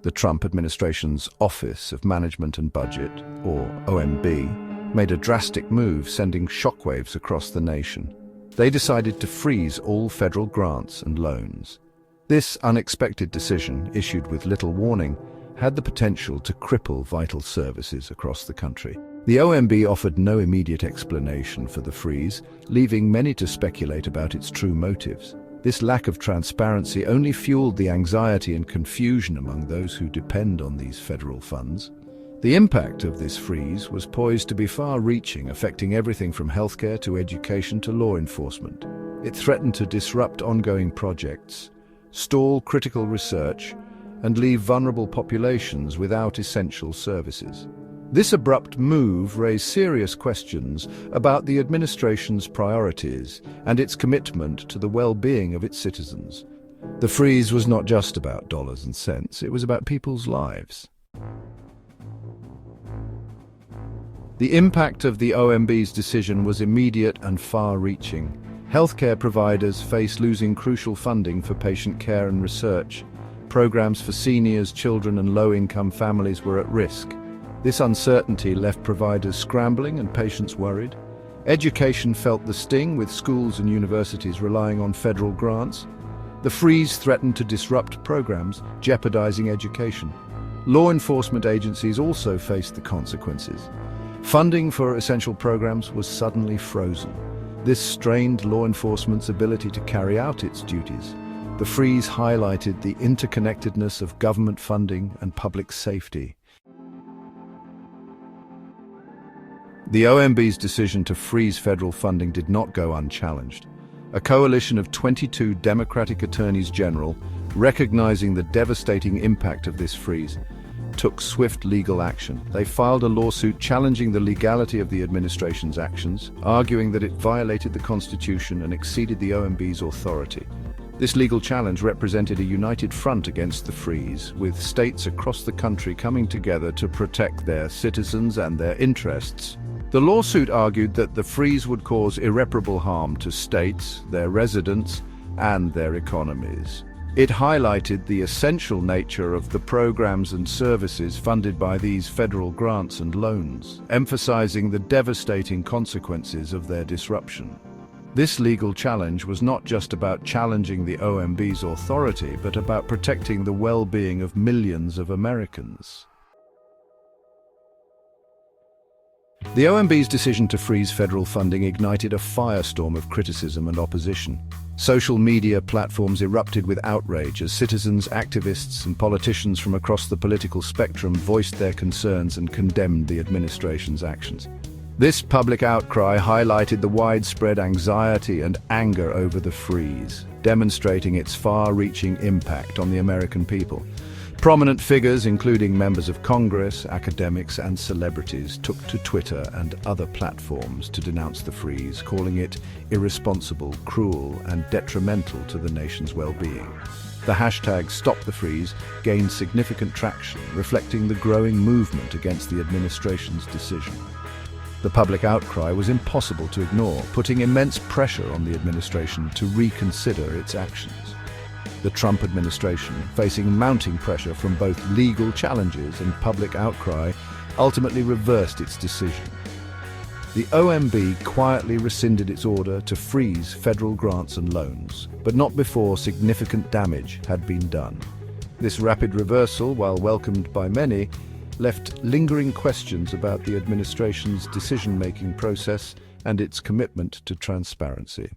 The Trump administration's Office of Management and Budget, or OMB, made a drastic move, sending shockwaves across the nation. They decided to freeze all federal grants and loans. This unexpected decision, issued with little warning, had the potential to cripple vital services across the country. The OMB offered no immediate explanation for the freeze, leaving many to speculate about its true motives. This lack of transparency only fueled the anxiety and confusion among those who depend on these federal funds. The impact of this freeze was poised to be far-reaching, affecting everything from healthcare to education to law enforcement. It threatened to disrupt ongoing projects, stall critical research, and leave vulnerable populations without essential services. This abrupt move raised serious questions about the administration's priorities and its commitment to the well-being of its citizens. The freeze was not just about dollars and cents, it was about people's lives. The impact of the OMB's decision was immediate and far-reaching. Healthcare providers faced losing crucial funding for patient care and research. Programs for seniors, children, and low-income families were at risk. This uncertainty left providers scrambling and patients worried. Education felt the sting, with schools and universities relying on federal grants. The freeze threatened to disrupt programs, jeopardizing education. Law enforcement agencies also faced the consequences. Funding for essential programs was suddenly frozen. This strained law enforcement's ability to carry out its duties. The freeze highlighted the interconnectedness of government funding and public safety. The OMB's decision to freeze federal funding did not go unchallenged. A coalition of 22 Democratic attorneys general, recognizing the devastating impact of this freeze, took swift legal action. They filed a lawsuit challenging the legality of the administration's actions, arguing that it violated the Constitution and exceeded the OMB's authority. This legal challenge represented a united front against the freeze, with states across the country coming together to protect their citizens and their interests. The lawsuit argued that the freeze would cause irreparable harm to states, their residents, and their economies. It highlighted the essential nature of the programs and services funded by these federal grants and loans, emphasizing the devastating consequences of their disruption. This legal challenge was not just about challenging the OMB's authority, but about protecting the well-being of millions of Americans. The OMB's decision to freeze federal funding ignited a firestorm of criticism and opposition. Social media platforms erupted with outrage as citizens, activists, and politicians from across the political spectrum voiced their concerns and condemned the administration's actions. This public outcry highlighted the widespread anxiety and anger over the freeze, demonstrating its far-reaching impact on the American people. Prominent figures, including members of Congress, academics, and celebrities, took to Twitter and other platforms to denounce the freeze, calling it irresponsible, cruel, and detrimental to the nation's well-being. The hashtag #StopTheFreeze gained significant traction, reflecting the growing movement against the administration's decision. The public outcry was impossible to ignore, putting immense pressure on the administration to reconsider its actions. The Trump administration, facing mounting pressure from both legal challenges and public outcry, ultimately reversed its decision. The OMB quietly rescinded its order to freeze federal grants and loans, but not before significant damage had been done. This rapid reversal, while welcomed by many, left lingering questions about the administration's decision-making process and its commitment to transparency.